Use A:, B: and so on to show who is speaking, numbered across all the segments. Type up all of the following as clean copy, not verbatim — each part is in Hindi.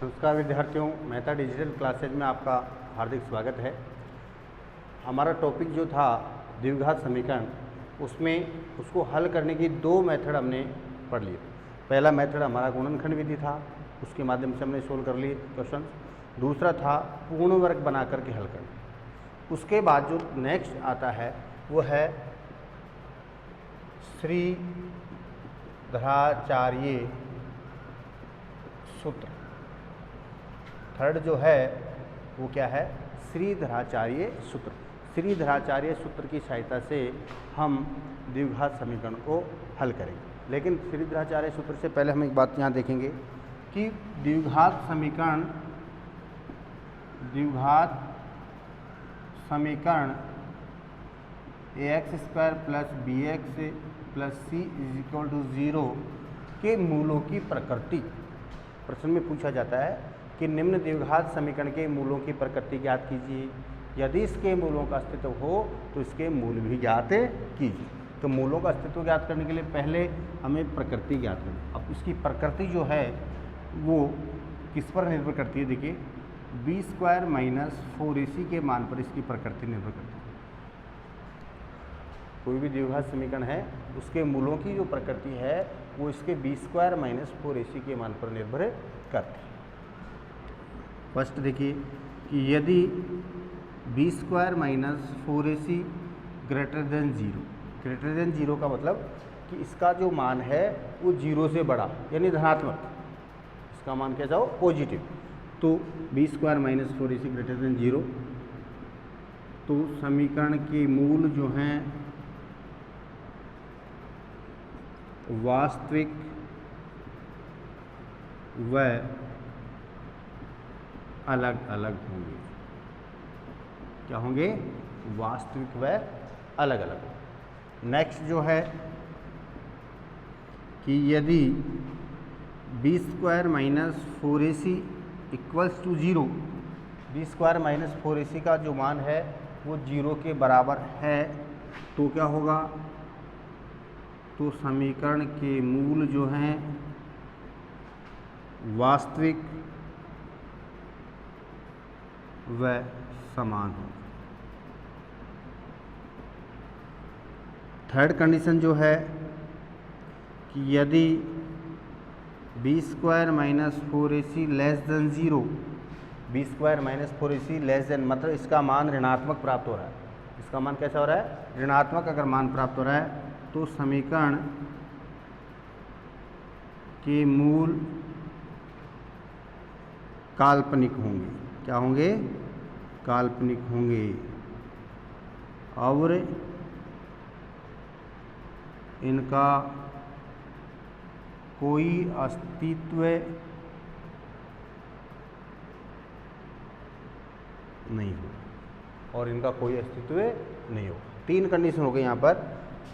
A: नमस्कार विद्यार्थियों, मेहता डिजिटल क्लासेज में आपका हार्दिक स्वागत है। हमारा टॉपिक जो था द्विघात समीकरण, उसमें उसको हल करने की दो मेथड हमने पढ़ लिए। पहला मेथड हमारा गुणनखंड विधि था, उसके माध्यम से हमने सोल्व कर लिए क्वेश्चन। दूसरा था पूर्ण वर्ग बना करके हल करना। उसके बाद जो नेक्स्ट आता है वो है श्रीधराचार्य सूत्र। थर्ड जो है वो क्या है? श्रीधराचार्य सूत्र। श्रीधराचार्य सूत्र की सहायता से हम द्विघात समीकरण को हल करेंगे। लेकिन श्रीधराचार्य सूत्र से पहले हम एक बात यहाँ देखेंगे कि द्विघात समीकरण ax square plus b x plus c is equal to 0 के मूलों की प्रकृति। प्रश्न में पूछा जाता है कि निम्न द्विघात समीकरण के मूलों की प्रकृति ज्ञात कीजिए। यदि इसके मूलों का अस्तित्व हो तो इसके मूल भी ज्ञात कीजिए। तो मूलों का अस्तित्व ज्ञात करने के लिए पहले हमें प्रकृति ज्ञात करनी। अब इसकी प्रकृति जो है वो किस पर निर्भर करती है? देखिए, बी स्क्वायर माइनस 4ac के मान पर इसकी प्रकृति निर्भर करती है। कोई भी द्विघात समीकरण है उसके मूलों की जो प्रकृति है वो इसके बी स्क्वायर माइनस 4ac के मान पर निर्भर करती है। फर्स्ट देखिए कि यदि b square minus 4ac greater than 0 का मतलब कि इसका जो मान है वो 0 से बड़ा यानी धनात्मक, इसका मान कैसा हो? पॉजिटिव। तो b square minus 4ac greater than 0, तो समीकरण के मूल जो हैं वास्तविक व अलग अलग होंगे। क्या होंगे? वास्तविक व अलग अलग होंगे। नेक्स्ट जो है कि यदि b square minus 4ac equals to 0, b square minus 4ac का जो मान है वो 0 के बराबर है, तो क्या होगा? तो समीकरण के मूल जो हैं वास्तविक व समान हो। थर्ड कंडीशन जो है कि यदि b square minus 4ac less than 0, b square minus 4ac less than मतलब इसका मान ऋणात्मक प्राप्त हो रहा है। इसका मान कैसा हो रहा है? ऋणात्मक अगर मान प्राप्त हो रहा है तो समीकरण के मूल काल्पनिक होंगे। क्या होंगे? काल्पनिक होंगे। और इनका कोई अस्तित्व नहीं हो और इनका कोई अस्तित्व नहीं हो। तीन कंडीशन हो गई यहाँ पर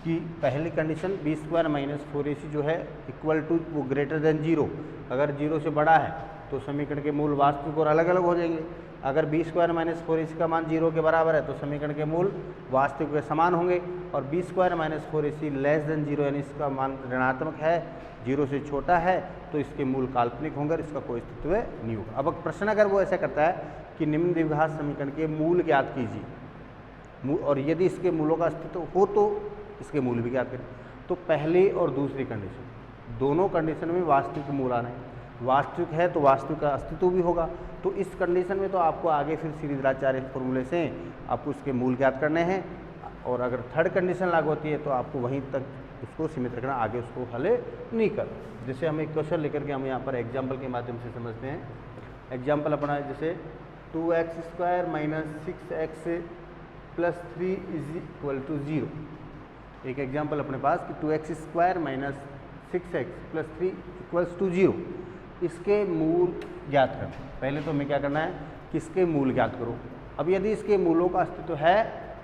A: कि पहली condition B square minus 4ac जो है इक्वल टू वो ग्रेटर देन 0, अगर 0 से बड़ा है तो समीकरण के मूल वास्तविक और अलग अलग हो जाएंगे। अगर बी स्क्वायर माइनस 4ac का मान 0 के बराबर है तो समीकरण के मूल वास्तविक व समान होंगे। और b square minus 4ac less than 0 यानी इसका मान ऋणात्मक है, 0 से छोटा है, तो इसके मूल काल्पनिक होंगे और इसका कोई अस्तित्व नहीं होगा। अब प्रश्न अगर वो ऐसा करता है कि निम्न द्विघात समीकरण के मूल ज्ञात कीजिए और यदि इसके मूलों का अस्तित्व हो तो इसके मूल भी ज्ञात करें, तो पहली और दूसरी कंडीशन दोनों कंडीशन में वास्तविक मूल आना है। वास्तविक है तो वास्तविक का अस्तित्व भी होगा। तो इस कंडीशन में तो आपको आगे फिर श्रीधराचार्य फॉर्मूले से आपको इसके मूल ज्ञात करने हैं, और अगर थर्ड कंडीशन लागू होती है तो आपको वहीं तक उसको सीमित रखना, आगे उसको हल नहीं करना। जैसे हम एक क्वेश्चन लेकर के हम यहाँ पर एग्जाम्पल के माध्यम से समझते हैं। एग्जाम्पल अपना है जैसे 2x square minus 6x plus 3 is equal to 0। एक एग्जाम्पल अपने पास कि 2x square minus 6x plus 3 equals to 0, इसके मूल ज्ञात करना। पहले तो हमें क्या करना है कि इसके मूल ज्ञात करो। अब यदि इसके मूलों का अस्तित्व है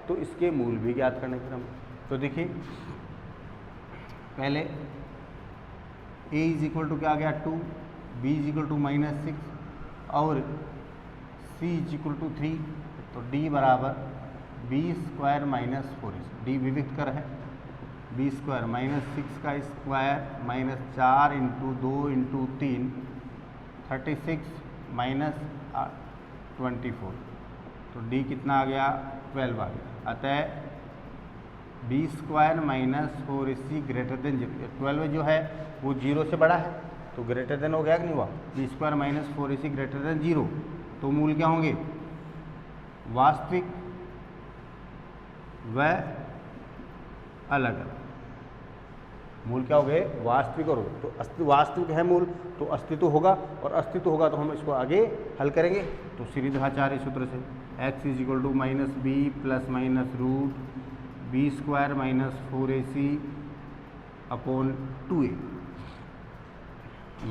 A: तो इसके मूल भी ज्ञात करने फिर हम। तो देखिए पहले a इज इक्वल टू क्या आ गया 2, b is equal to minus 6 और c इज इक्वल टू 3, तो d बराबर B square minus 4ac। D विविध कर है, बी स्क्वायर माइनस 6 का square minus 4 into 2 into 3 36 minus 24, तो डी कितना आ गया 12 आ गया। अतः b square minus 4ac greater than 12 जो है वो 0 से बड़ा है, तो ग्रेटर देन हो गया कि नहीं हुआ। B square minus 4ac greater than 0, तो मूल क्या होंगे, वास्तविक व अलग अलग। मूल क्या हो गए, वास्तविक और, तो वास्तविक है मूल तो अस्तित्व होगा, और अस्तित्व होगा तो हम इसको आगे हल करेंगे। तो सीरीधाचार्य सूत्र से x is equal to minus b plus minus root b square minus 4ac upon 2a।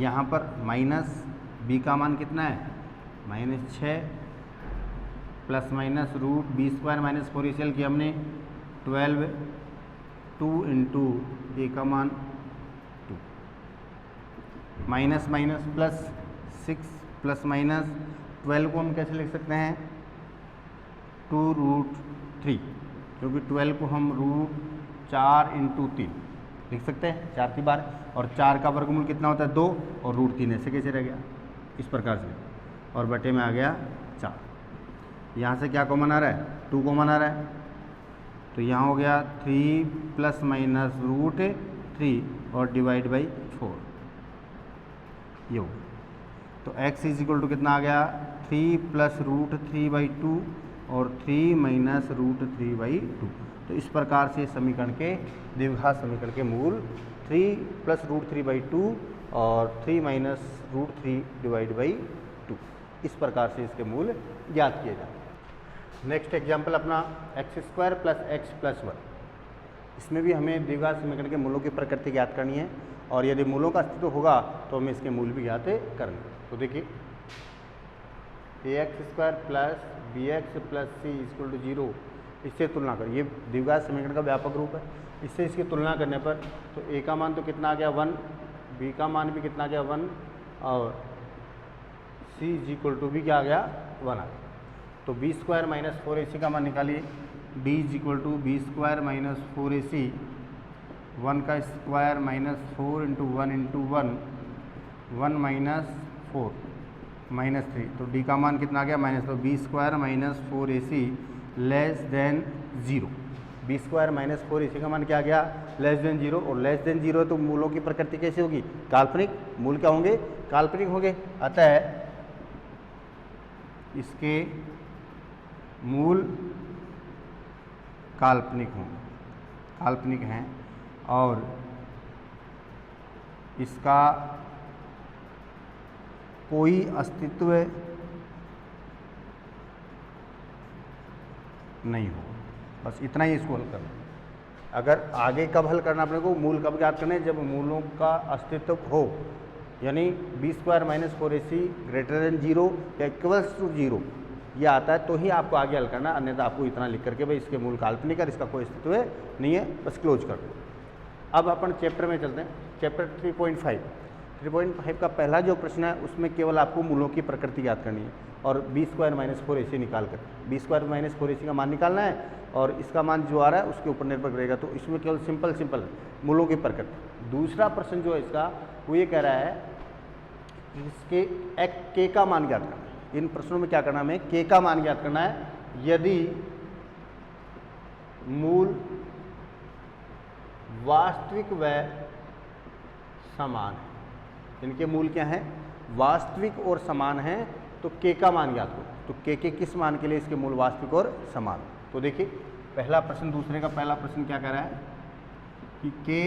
A: यहाँ पर माइनस b का मान कितना है, -6 plus minus root b square minus 4ac की हमने 12, 2 इंटू ए का मान 2, minus minus plus 6 plus minus 12 को हम कैसे लिख सकते हैं, 2√3, क्योंकि 12 को हम √4 इंटू 3 लिख सकते हैं, 4 की बार, और 4 का वर्गमूल कितना होता है 2, और √3 ऐसे कैसे रह गया, इस प्रकार से, और बटे में आ गया 4। यहाँ से क्या कॉमन आ रहा है, 2 कॉमन आ रहा है, तो यहाँ हो गया 3 प्लस माइनस √3 और डिवाइड बाई 4, ये हो। तो x इज इक्वल टू कितना आ गया, 3 प्लस √3/2 और 3 माइनस √3/2। तो इस प्रकार से समीकरण के द्विघात समीकरण के मूल 3 प्लस √3/2 और 3 माइनस √3 डिवाइड बाई 2, इस प्रकार से इसके मूल ज्ञात किए जाते हैं। नेक्स्ट एग्जाम्पल अपना x² प्लस x प्लस 1। इसमें भी हमें द्विघात समीकरण के मूलों की प्रकृति ज्ञात करनी है, और यदि मूलों का अस्तित्व होगा तो हमें इसके मूल भी ज्ञात करेंगे। तो देखिए ax² plus bx plus c equal to 0, इससे तुलना कर, ये द्विघात समीकरण का व्यापक रूप है। इससे इसकी तुलना करने पर तो a का मान तो कितना आ गया 1, b का मान भी कितना आ गया 1, और c इक्वल टू भी क्या आ गया 1 आ गया। तो बी स्क्वायर माइनस 4ac का मान निकालिए, d equal to b square minus 4ac, 1 का square minus 4 into 1 into 1, 1 minus 4 minus 3, तो d का मान कितना आ गया माइनस, तो b square minus 4ac less than 0। B square minus 4ac का मान क्या आ गया, लेस देन 0, और लेस देन 0 तो मूलों की प्रकृति कैसे होगी, काल्पनिक। मूल क्या होंगे, काल्पनिक होंगे। अतः इसके मूल काल्पनिक होंगे, काल्पनिक हैं, और इसका कोई अस्तित्व नहीं हो। बस इतना ही इसको हल करना। अगर आगे कब हल करना अपने को, मूल कब ज्ञात करने, जब मूलों का अस्तित्व हो, यानी b square minus 4ac greater than 0 या इक्वल्स टू 0 ये आता है, तो ही आपको आगे हल करना, अन्यथा आपको इतना लिख करके भाई इसके मूल काल्पनिक है, इसका कोई अस्तित्व नहीं है, बस क्लोज कर दो। अब अपन चैप्टर में चलते हैं, चैप्टर 3.5 का पहला जो प्रश्न है उसमें केवल आपको मूलों की प्रकृति याद करनी है, और बी स्क्वायर माइनस 4ac निकाल कर, बी स्क्वायर माइनस 4ac का मान निकालना है, और इसका मान जो आ रहा है उसके ऊपर निर्भर करेगा। तो इसमें केवल सिंपल मूलों की प्रकृति। दूसरा प्रश्न जो है इसका वो ये कह रहा है कि इसके के का मान ज्ञात करना है। इन प्रश्नों में क्या करना है, हमें के का मान ज्ञात करना है। यदि मूल वास्तविक व समान है, इनके मूल क्या हैं, वास्तविक और समान हैं, तो के का मान ज्ञात करो। तो के किस मान के लिए इसके मूल वास्तविक और समान। तो देखिए पहला प्रश्न दूसरे का पहला प्रश्न क्या कह रहा है कि k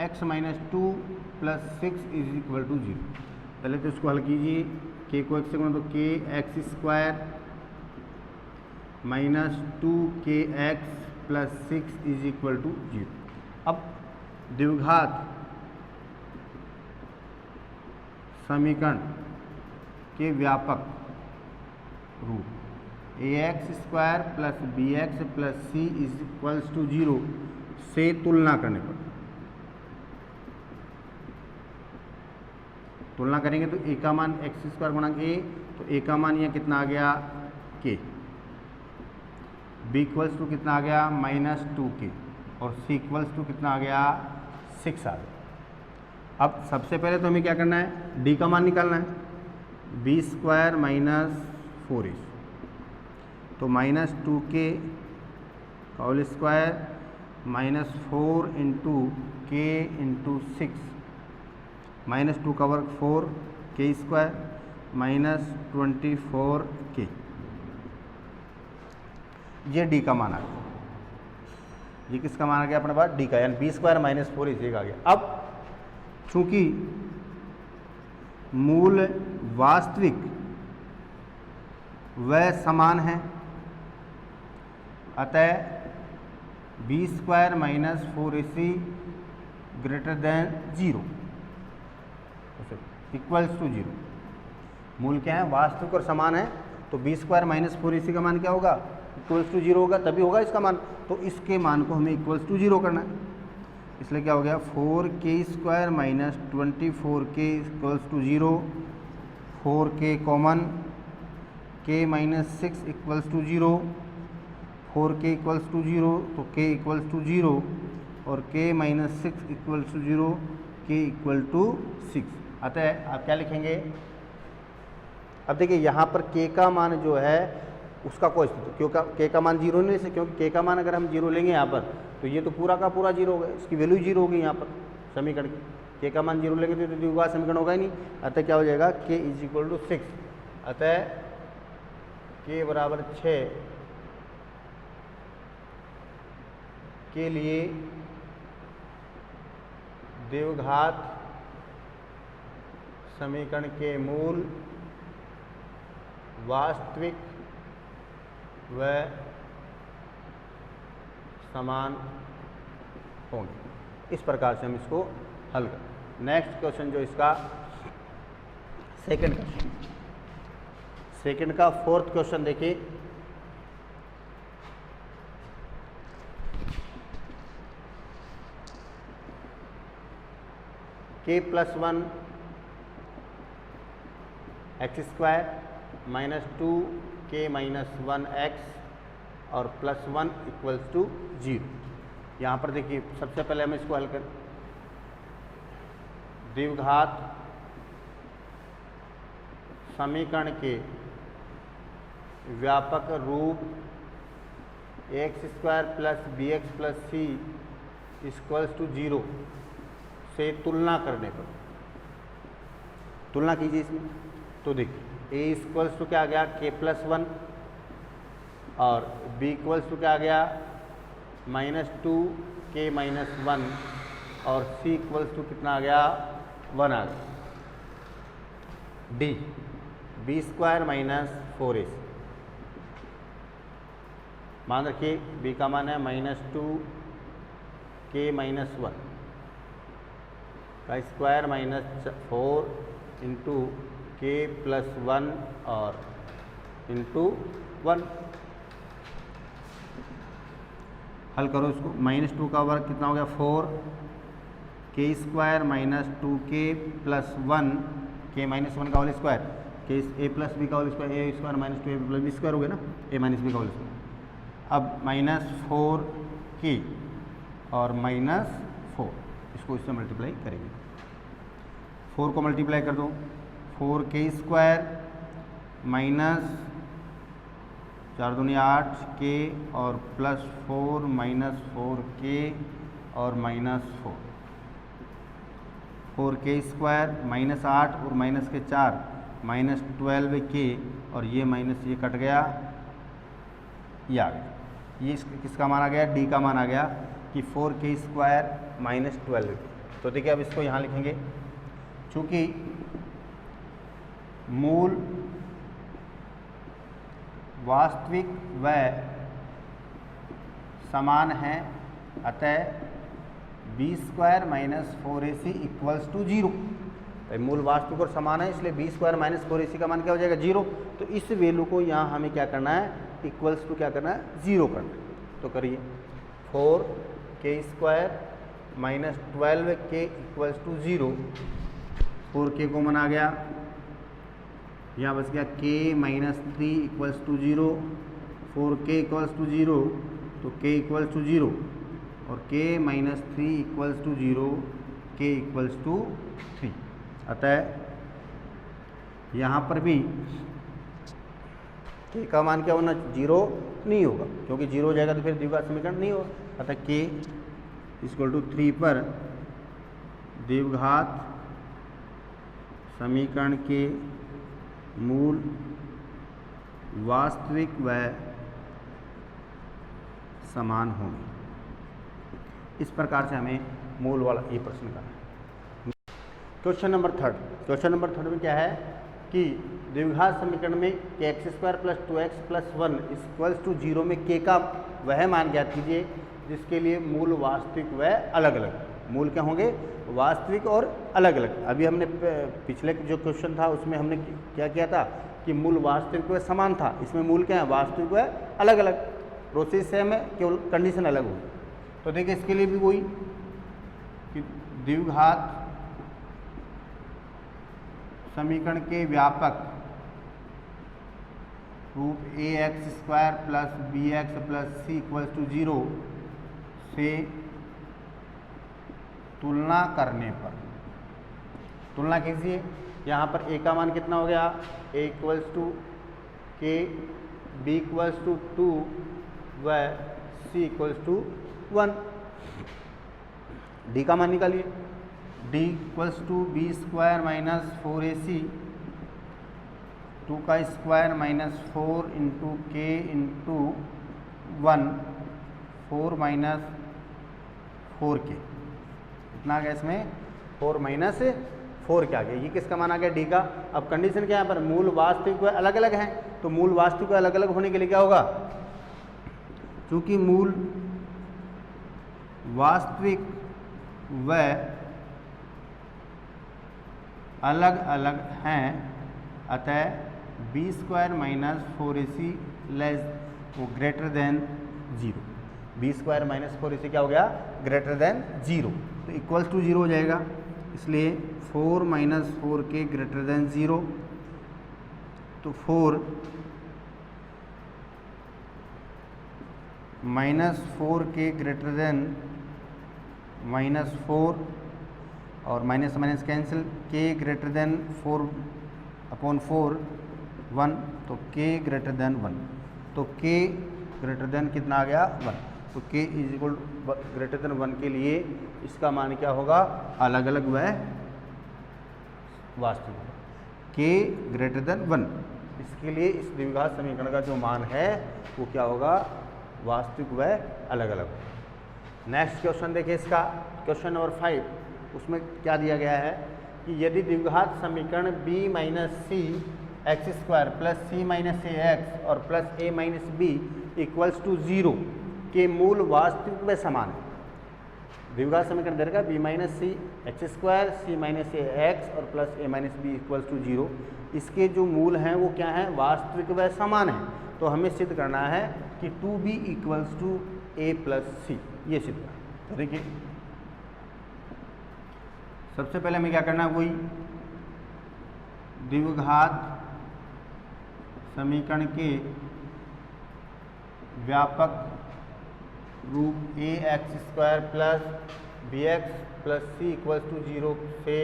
A: x minus 2 plus 6 is equal to 0। पहले तो इसको हल कीजिए, के को x से गुणा, तो k x square minus 2kx plus 6 is equal to 0। अब द्विघात समीकरण के व्यापक रूप ax² plus bx plus c is equals to 0 से तुलना करने पर, तुलना करेंगे तो a का मान x² गुणा a, तो a का मान यह कितना आ गया k, b इक्वल्स टू कितना आ गया -2k, और c इक्वल्स टू कितना आ गया 6 आ गया। अब सबसे पहले तो हमें क्या करना है, d का मान निकालना है। बी स्क्वायर माइनस 4ac, तो माइनस 2k का होल स्क्वायर माइनस 4 इंटू के इंटू 6 माइनस 2 का वर्ग 4k स्क्वायर माइनस 24k, ये डी का मान आ गया। ये किसका मान आ गया अपने पास? डी का, यानी बी स्क्वायर माइनस 4ac आ गया। अब चूंकि मूल वास्तविक व समान है, अतः b square minus 4ac greater than 0 equals to 0। मूल क्या है? वास्तविक और समान है, तो बी स्क्वायर माइनस 4ac का मान क्या होगा? इक्वल्स टू 0 होगा, तभी होगा इसका मान। तो इसके मान को हमें इक्वल्स टू 0 करना है, इसलिए क्या हो गया? 4k square minus 24k equals to 0, 4k common, k minus 6 equals to 0, 4k equals to 0, तो k इक्वल्स टू 0 और k minus 6 equals to 0, k equal to 6। अतः आप क्या लिखेंगे? अब देखिए यहाँ पर k का मान जो है उसका कोई अस्तित्व, क्योंकि k का मान 0 नहीं से, क्योंकि k का मान अगर हम 0 लेंगे यहाँ पर तो ये तो पूरा का पूरा 0 होगा, इसकी वैल्यू 0 होगी यहाँ पर समीकरण की। k का मान 0 लेंगे तो द्विघात समीकरण होगा ही नहीं। अतः क्या हो जाएगा? k is equal to 6। अतः k बराबर 6 के लिए द्विघात समीकरण के मूल वास्तविक व समान होंगे। इस प्रकार से हम इसको हल करें। नेक्स्ट क्वेश्चन जो इसका सेकंड क्वेश्चन, सेकंड का फोर्थ क्वेश्चन देखिए। k plus 1 x square minus 2k minus 1x और प्लस 1 इक्वल्स टू 0। यहाँ पर देखिए सबसे पहले हम इसको हल करें। द्विघात समीकरण के व्यापक रूप x square plus b x plus C equals to 0 से तुलना करने पर, तुलना कीजिए इसमें, तो देखिए a इक्वल्स टू क्या आ गया? k प्लस 1 और b इक्वल्स टू क्या आ गया? माइनस 2k माइनस 1 और c इक्वल्स टू कितना आ गया? 1 आ गया। d b square minus 4ac, मान रखिए b का मान है माइनस 2k माइनस 1 का square minus 4 into k plus 1 और इंटू 1। हल करो इसको। माइनस 2 का वर्ग कितना हो गया? 4k square minus 2k plus 1, k minus 1 का whole square, k a plus B का whole square, a square minus 2ab plus B square हो गया ना, a माइनस बी का होल स्क्वायर। अब माइनस 4k और माइनस 4, इसको इससे मल्टीप्लाई करेंगे। 4 को मल्टीप्लाई कर दो, 4k स्क्वायर माइनस 4 दूनी 8k और प्लस 4 माइनस 4k और माइनस 4k स्क्वायर माइनस 8 और माइनस के 4 माइनस 12k और ये माइनस ये कट गया, ये आ गया। ये किसका मान आ गया? डी का मान आ गया कि 4k स्क्वायर माइनस 12k। तो देखिए अब इसको यहाँ लिखेंगे, चूँकि मूल वास्तविक व समान है, अतः b square minus 4ac equals to 0। मूल वास्तविक और समान है, इसलिए बी स्क्वायर माइनस 4ac का मान क्या हो जाएगा? 0। तो इस वैल्यू को यहाँ हमें क्या करना है? इक्वल्स टू क्या करना है? 0 करना है। तो करिए 4k square minus 12k equals to 0। 4k common आ गया, यहाँ बच गया k minus 3 equals to 0, 4k equals to 0, तो k इक्वल्स टू 0 और k minus 3 equals to 0, k equals to 3। अतः यहाँ पर भी k का मान क्या होना, 0 नहीं होगा, क्योंकि 0 हो जाएगा तो फिर द्विघात समीकरण नहीं होगा। अतः k = 3 पर द्विघात समीकरण के मूल वास्तविक व समान होंगे। इस प्रकार से हमें मूल वाला ये प्रश्न करना है। क्वेश्चन नंबर थर्ड में क्या है कि द्विघात समीकरण में x² + 2x + 1 = 0 में k का वह मान ज्ञात कीजिए जिसके लिए मूल वास्तविक व अलग अलग। मूल क्या होंगे, वास्तविक और अलग अलग। अभी हमने पिछले जो क्वेश्चन था उसमें हमने क्या किया था कि मूल वास्तविक व समान था, इसमें मूल क्या है, वास्तविक व अलग अलग। प्रोसेस सेम है, केवल कंडीशन अलग हो। तो देखिए इसके लिए भी वही कि द्विघात समीकरण के व्यापक रूप ax² + bx + c = 0 से तुलना करने पर, तुलना कीजिए। यहाँ पर a का मान कितना हो गया, a = k, b = 2 व c = 1। d का मान निकालिए, d = b² - 4ac 2 का स्क्वायर - 4 × k × 1 4 - 4k। कितना आ गया इसमें, 4 - 4 के आ गया। ये किसका मान आ गया, डी का। अब कंडीशन क्या है, यहाँ पर मूल वास्तविक व अलग अलग हैं, तो मूल वास्तविक व अलग अलग होने के लिए क्या होगा, चूंकि मूल वास्तविक व अलग अलग हैं अतः b² - 4ac greater than 0। b² - 4ac क्या हो गया, ग्रेटर देन 0, तो इक्वल्स टू 0 हो जाएगा। इसलिए 4 - 4k ग्रेटर देन 0, तो 4 - 4k ग्रेटर देन -4 और minus minus cancel, k greater than 4/4 1, तो k ग्रेटर देन 1, तो k ग्रेटर देन कितना आ गया, 1। तो k = ग्रेटर देन 1 के लिए इसका मान क्या होगा, अलग अलग व वास्तविक। k ग्रेटर देन 1, इसके लिए इस द्विघात समीकरण का जो मान है वो क्या होगा, वास्तविक व अलग अलग। नेक्स्ट क्वेश्चन देखिए इसका, क्वेश्चन नंबर 5। उसमें क्या दिया गया है कि यदि द्विघात समीकरण b - c x² + c - ax और + a - b = 0 के मूल वास्तविक व समान है। द्विघात समीकरण दे रखा b - c x² c - ax और + a - b = 0। इसके जो मूल हैं वो क्या हैं, वास्तविक व समान है। तो हमें सिद्ध करना है कि 2b = a + c, ये सिद्ध करना। तो देखिए सबसे पहले हमें क्या करना है, वही द्विघात समीकरण के व्यापक रूप ax² + bx + c = 0 से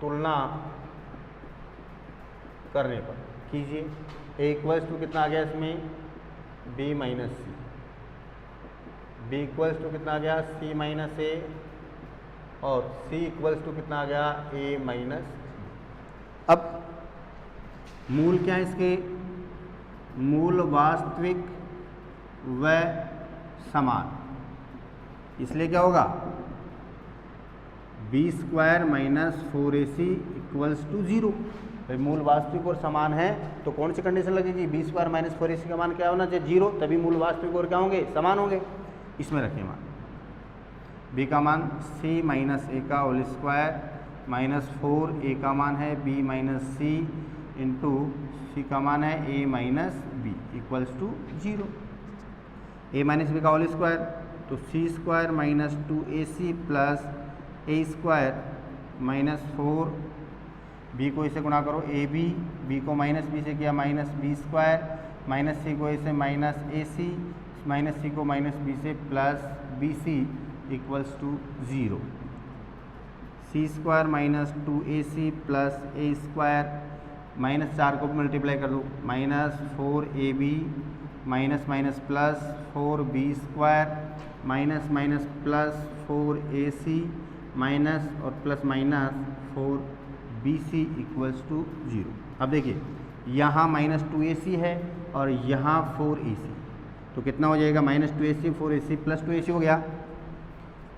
A: तुलना करने पर कीजिए। a = कितना आ गया इसमें, b - c, b = कितना आ गया, c - a, और c = कितना आ गया, a - b। अब मूल क्या है इसके, मूल वास्तविक व समान, इसलिए क्या होगा, b² - 4ac = 0। भाई मूल वास्तविक और समान है तो कौन सी कंडीशन लगेगी, b² - 4ac का मान क्या होना चाहिए, 0, तभी मूल वास्तविक और क्या होंगे, समान होंगे। इसमें रखें मान, b का मान c - a का होल स्क्वायर -4, a का मान है b - c इंटू c का मान है a - b = 0। a - b का होल स्क्वायर, तो c² - 2ac + a² -4, b को इसे गुणा करो ab, b को -b से किया -b², -c को इसे -ac, -c को -b से +bc = 0। C square minus 2ac plus A square minus 4 को मल्टीप्लाई कर दो minus 4ab minus minus plus 4b square minus minus plus 4ac minus और plus minus 4bc equals to 0। अब देखिए यहाँ माइनस 2ac है और यहाँ 4ac, तो कितना हो जाएगा minus 2ac 4ac plus 2ac हो गया।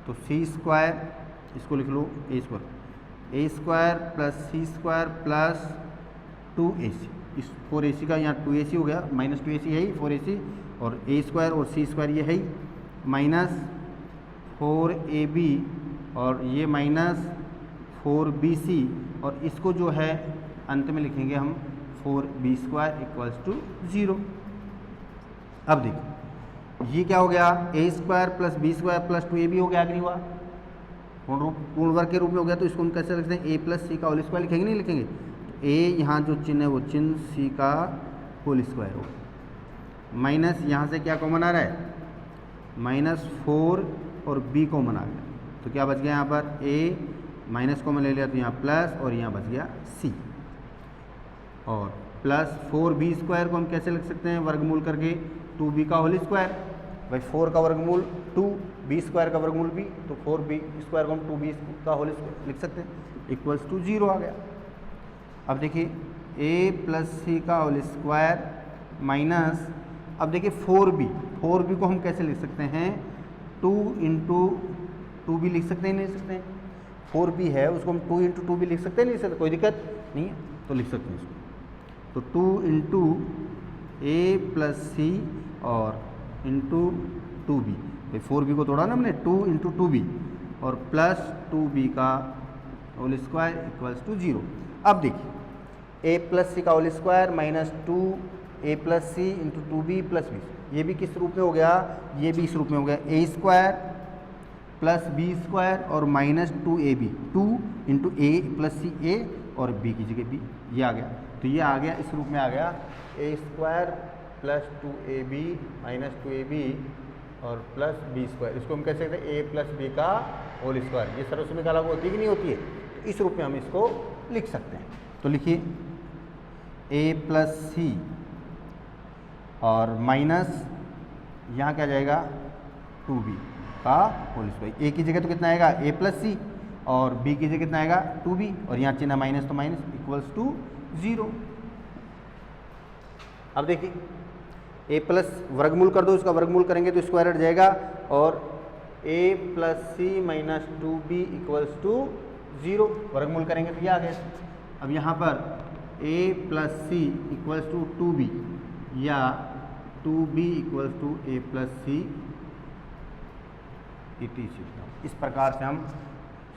A: तो सी स्क्वायर इसको लिख लो ए स्क्वायर प्लस सी स्क्वायर प्लस 2ac, इस 4ac का यहाँ 2ac हो गया, माइनस 2ac है ही 4ac, और ए स्क्वायर और सी स्क्वायर ये है ही माइनस 4ab और ये माइनस 4bc, और इसको जो है अंत में लिखेंगे हम 4b स्क्वायर इक्वल्स टू 0। अब देखिए ये क्या हो गया, A square plus B square plus 2ab हो गया कि नहीं हुआ, पूर्ण वर्ग के रूप में हो गया। तो इसको हम कैसे लिखते हैं, ए प्लस सी का होल स्क्वायर लिखेंगे, नहीं लिखेंगे। तो ए यहाँ जो चिन्ह है वो चिन्ह सी का होल स्क्वायर होगा, माइनस यहाँ से क्या कॉमन आ रहा है माइनस 4 और बी कॉमन आ गया, तो क्या बच गया यहाँ पर ए माइनस कॉमन ले लिया तो यहाँ प्लस और यहाँ बच गया सी, और प्लस 4b स्क्वायर को हम कैसे लिख सकते हैं वर्गमूल करके 2b का होल स्क्वायर, भाई 4 का वर्गमूल 2, b स्क्वायर का वर्गमूल b, तो 4b स्क्वायर को हम 2b का होल स्क्वायर लिख सकते हैं इक्वल्स टू 0 आ गया। अब देखिए a प्लस सी का होल स्क्वायर माइनस, अब देखिए 4b को हम कैसे लिख सकते हैं 2 इंटू 2b लिख सकते हैं, नहीं लिख सकते हैं। 4b है उसको हम 2 इंटू 2b लिख सकते हैं, नहीं लिख सकते, कोई दिक्कत नहीं है, तो लिख सकते हैं इसको। तो 2 इंटू ए प्लस सी और इंटू 2b, भाई 4b को तोड़ा ना हमने 2 इंटू 2b और प्लस 2b का होल स्क्वायर इक्वल्स टू 0। अब देखिए ए प्लस सी का whole square minus 2a plus C into 2b plus b, ये भी किस रूप में हो गया, ये भी इस रूप में हो गया A square plus B square और माइनस 2ab, 2 इंटू ए प्लस सी ए और b की जगह b, ये आ गया। तो ये आ गया इस रूप में आ गया A square plus 2ab minus 2ab और प्लस बी स्क्वायर, इसको हम कैसे कहते हैं ए प्लस बी का होल स्क्वायर। ये सर्वसमीकरण लागू होती है कि नहीं होती है, तो इस रूप में हम इसको लिख सकते हैं। तो लिखिए ए प्लस सी और माइनस यहाँ क्या जाएगा 2b का होल स्क्वायर, ए की जगह तो कितना आएगा ए प्लस सी और बी की जगह कितना आएगा 2b, और यहाँ चिन्ह माइनस तो माइनस इक्वल्स टू 0। अब देखिए ए प्लस वर्गमूल कर दो, इसका वर्गमूल करेंगे तो स्क्वायर हट जाएगा, और A plus C minus 2b equals to 0, वर्गमूल करेंगे तो ये आ गया। अब यहाँ पर A plus C equals to 2b या 2b equals to A plus C, इस प्रकार से हम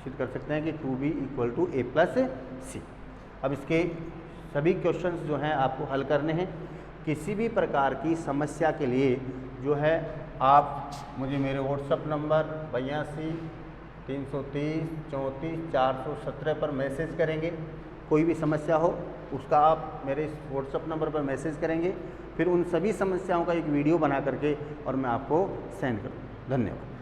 A: सिद्ध कर सकते हैं कि 2b equal to A plus C. अब इसके सभी क्वेश्चंस जो हैं आपको हल करने हैं। किसी भी प्रकार की समस्या के लिए जो है आप मुझे मेरे व्हाट्सअप नंबर 82 330 34 417 पर मैसेज करेंगे। कोई भी समस्या हो उसका आप मेरे इस व्हाट्सअप नंबर पर मैसेज करेंगे, फिर उन सभी समस्याओं का एक वीडियो बना करके और मैं आपको सेंड करूँ। धन्यवाद।